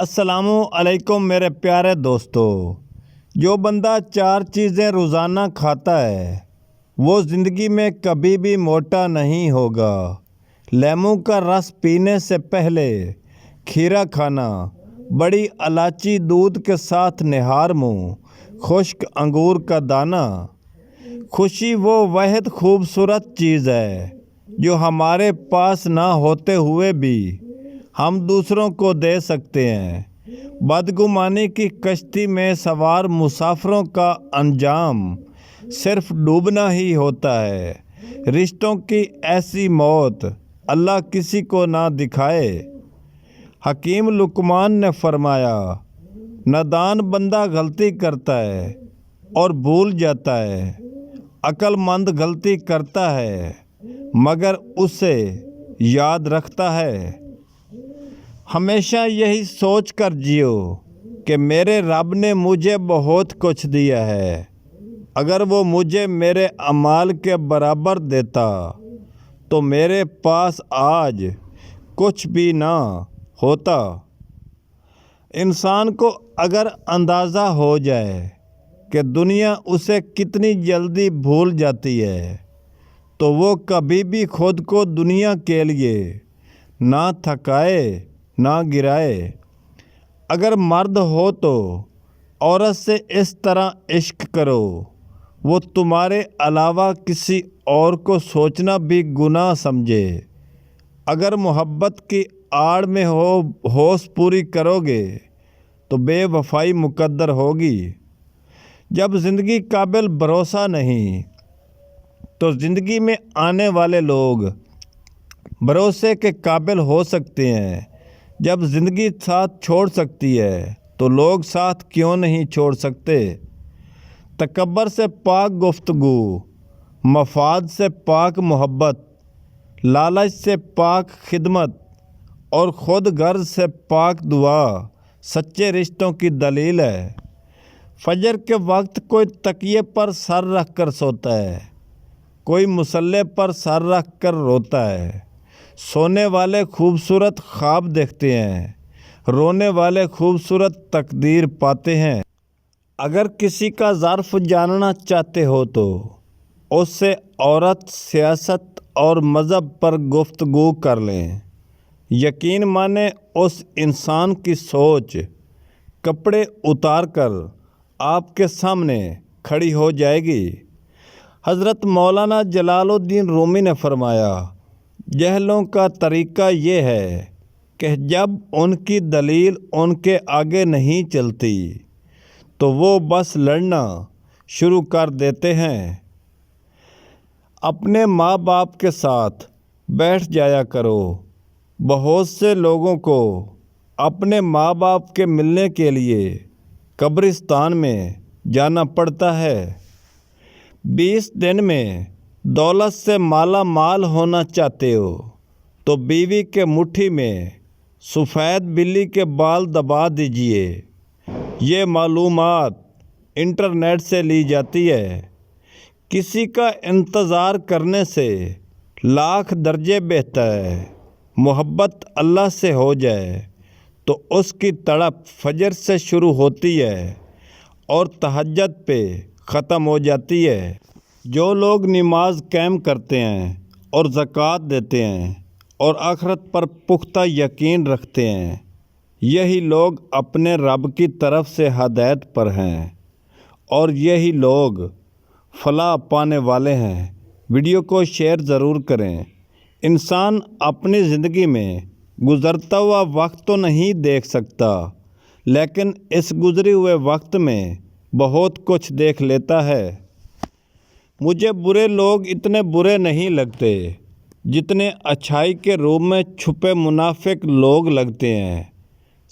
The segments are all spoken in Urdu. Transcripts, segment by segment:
السلام علیکم میرے پیارے دوستو۔ جو بندہ 4 چیزیں روزانہ کھاتا ہے وہ زندگی میں کبھی بھی موٹا نہیں ہوگا۔ لیموں کا رس پینے سے پہلے کھیرا کھانا، بڑی الائچی دودھ کے ساتھ نہار منہ، خشک انگور کا دانہ۔ خوشی وہ واحد خوبصورت چیز ہے جو ہمارے پاس نہ ہوتے ہوئے بھی ہم دوسروں کو دے سکتے ہیں۔ بدگمانی کی کشتی میں سوار مسافروں کا انجام صرف ڈوبنا ہی ہوتا ہے۔ رشتوں کی ایسی موت اللہ کسی کو نہ دکھائے۔ حکیم لقمان نے فرمایا، نادان بندہ غلطی کرتا ہے اور بھول جاتا ہے، عقل مند غلطی کرتا ہے مگر اسے یاد رکھتا ہے۔ ہمیشہ یہی سوچ کر جیو کہ میرے رب نے مجھے بہت کچھ دیا ہے، اگر وہ مجھے میرے اعمال کے برابر دیتا تو میرے پاس آج کچھ بھی نہ ہوتا۔ انسان کو اگر اندازہ ہو جائے کہ دنیا اسے کتنی جلدی بھول جاتی ہے تو وہ کبھی بھی خود کو دنیا کے لیے نہ تھکائے نہ گرائے۔ اگر مرد ہو تو عورت سے اس طرح عشق کرو وہ تمہارے علاوہ کسی اور کو سوچنا بھی گناہ سمجھے۔ اگر محبت کی آڑ میں ہوش پوری کرو گے تو بے وفائی مقدر ہوگی۔ جب زندگی قابل بھروسہ نہیں تو زندگی میں آنے والے لوگ بھروسے کے قابل ہو سکتے ہیں۔ جب زندگی ساتھ چھوڑ سکتی ہے تو لوگ ساتھ کیوں نہیں چھوڑ سکتے۔ تکبر سے پاک گفتگو، مفاد سے پاک محبت، لالچ سے پاک خدمت اور خود غرض سے پاک دعا سچے رشتوں کی دلیل ہے۔ فجر کے وقت کوئی تکیے پر سر رکھ کر سوتا ہے، کوئی مصلے پر سر رکھ کر روتا ہے۔ سونے والے خوبصورت خواب دیکھتے ہیں، رونے والے خوبصورت تقدیر پاتے ہیں۔ اگر کسی کا ظرف جاننا چاہتے ہو تو اس سے عورت، سیاست اور مذہب پر گفتگو کر لیں۔ یقین مانیں اس انسان کی سوچ کپڑے اتار کر آپ کے سامنے کھڑی ہو جائے گی۔ حضرت مولانا جلال الدین رومی نے فرمایا، جاہلوں کا طریقہ یہ ہے کہ جب ان کی دلیل ان کے آگے نہیں چلتی تو وہ بس لڑنا شروع کر دیتے ہیں۔ اپنے ماں باپ کے ساتھ بیٹھ جایا کرو۔ بہت سے لوگوں کو اپنے ماں باپ کے ملنے کے لیے قبرستان میں جانا پڑتا ہے۔ 20 دن میں دولت سے مالا مال ہونا چاہتے ہو تو بیوی کے مٹھی میں سفید بلی کے بال دبا دیجئے۔ یہ معلومات انٹرنیٹ سے لی جاتی ہے۔ کسی کا انتظار کرنے سے لاکھ درجے بہتر ہے محبت اللہ سے ہو جائے تو اس کی تڑپ فجر سے شروع ہوتی ہے اور تہجد پہ ختم ہو جاتی ہے۔ جو لوگ نماز قائم کرتے ہیں اور زکوٰۃ دیتے ہیں اور آخرت پر پختہ یقین رکھتے ہیں، یہی لوگ اپنے رب کی طرف سے ہدایت پر ہیں اور یہی لوگ فلاح پانے والے ہیں۔ ویڈیو کو شیئر ضرور کریں۔ انسان اپنی زندگی میں گزرتا ہوا وقت تو نہیں دیکھ سکتا، لیکن اس گزرے ہوئے وقت میں بہت کچھ دیکھ لیتا ہے۔ مجھے برے لوگ اتنے برے نہیں لگتے جتنے اچھائی کے روپ میں چھپے منافق لوگ لگتے ہیں۔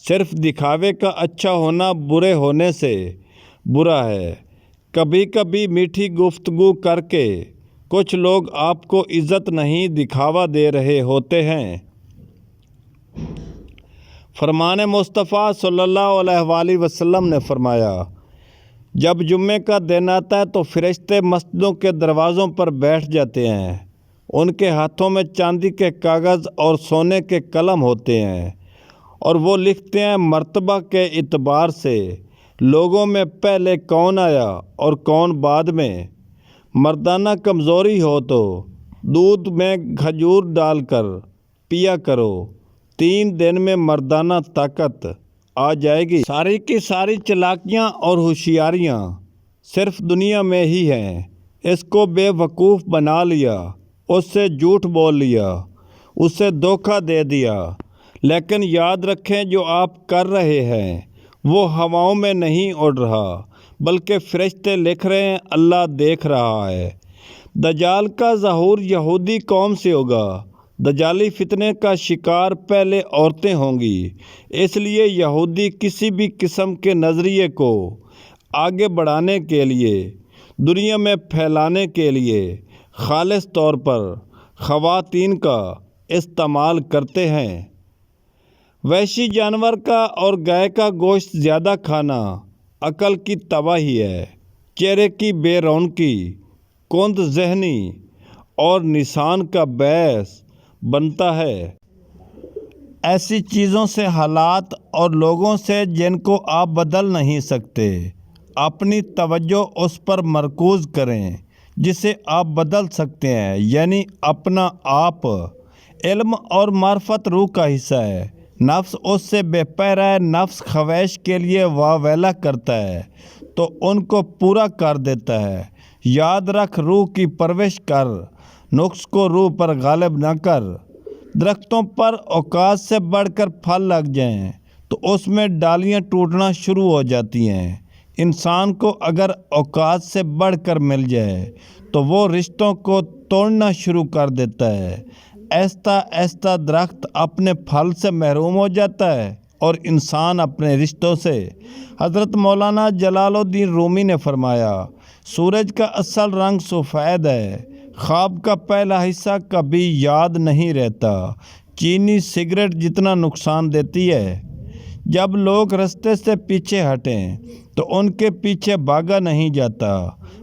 صرف دکھاوے کا اچھا ہونا برے ہونے سے برا ہے۔ کبھی کبھی میٹھی گفتگو کر کے کچھ لوگ آپ کو عزت نہیں دکھاوا دے رہے ہوتے ہیں۔ فرمان مصطفیٰ صلی اللہ علیہ وآلہ وسلم نے فرمایا، جب جمعے کا دن آتا ہے تو فرشتے مسجدوں کے دروازوں پر بیٹھ جاتے ہیں۔ ان کے ہاتھوں میں چاندی کے کاغذ اور سونے کے قلم ہوتے ہیں۔ اور وہ لکھتے ہیں مرتبہ کے اعتبار سے لوگوں میں پہلے کون آیا اور کون بعد میں۔ مردانہ کمزوری ہو تو دودھ میں کھجور ڈال کر پیا کرو، 3 دن میں مردانہ طاقت آ جائے گی۔ ساری کی ساری چالاکیاں اور ہوشیاریاں صرف دنیا میں ہی ہیں۔ اس کو بے وقوف بنا لیا، اس سے جھوٹ بول لیا، اسے دھوکہ دے دیا۔ لیکن یاد رکھیں جو آپ کر رہے ہیں وہ ہواؤں میں نہیں اڑ رہا، بلکہ فرشتے لکھ رہے ہیں، اللہ دیکھ رہا ہے۔ دجال کا ظہور یہودی قوم سے ہوگا۔ دجالی فتنے کا شکار پہلے عورتیں ہوں گی۔ اس لیے یہودی کسی بھی قسم کے نظریے کو آگے بڑھانے کے لیے، دنیا میں پھیلانے کے لیے خالص طور پر خواتین کا استعمال کرتے ہیں۔ وحشی جانور کا اور گائے کا گوشت زیادہ کھانا عقل کی تباہی ہے، چہرے کی بے رونقی، کند ذہنی اور نشان کا باعث بنتا ہے۔ ایسی چیزوں سے، حالات اور لوگوں سے جن کو آپ بدل نہیں سکتے، اپنی توجہ اس پر مرکوز کریں جسے آپ بدل سکتے ہیں، یعنی اپنا آپ۔ علم اور معرفت روح کا حصہ ہے۔ نفس اس سے بے پیر ہے۔ نفس خواہش کے لیے واویلا کرتا ہے تو ان کو پورا کر دیتا ہے۔ یاد رکھ، روح کی پرورش کر، نفس کو روح پر غالب نہ کر۔ درختوں پر اوقات سے بڑھ کر پھل لگ جائیں تو اس میں ڈالیاں ٹوٹنا شروع ہو جاتی ہیں۔ انسان کو اگر اوقات سے بڑھ کر مل جائے تو وہ رشتوں کو توڑنا شروع کر دیتا ہے۔ آہستہ آہستہ درخت اپنے پھل سے محروم ہو جاتا ہے اور انسان اپنے رشتوں سے۔ حضرت مولانا جلال الدین رومی نے فرمایا، سورج کا اصل رنگ سفید ہے، خواب کا پہلا حصہ کبھی یاد نہیں رہتا۔ چینی سگریٹ جتنا نقصان دیتی ہے۔ جب لوگ رستے سے پیچھے ہٹیں تو ان کے پیچھے بھاگا نہیں جاتا،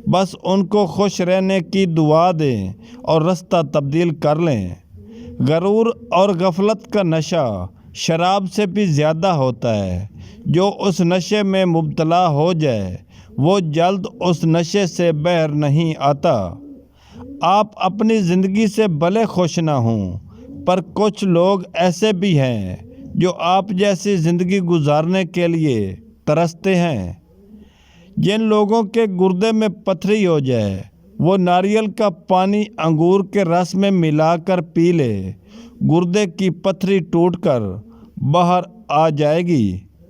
بس ان کو خوش رہنے کی دعا دیں اور رستہ تبدیل کر لیں۔ غرور اور غفلت کا نشہ شراب سے بھی زیادہ ہوتا ہے۔ جو اس نشے میں مبتلا ہو جائے وہ جلد اس نشے سے باہر نہیں آتا۔ آپ اپنی زندگی سے بھلے خوش نہ ہوں، پر کچھ لوگ ایسے بھی ہیں جو آپ جیسی زندگی گزارنے کے لیے ترستے ہیں۔ جن لوگوں کے گردے میں پتھری ہو جائے وہ ناریل کا پانی انگور کے رس میں ملا کر پی لے، گردے کی پتھری ٹوٹ کر باہر آ جائے گی۔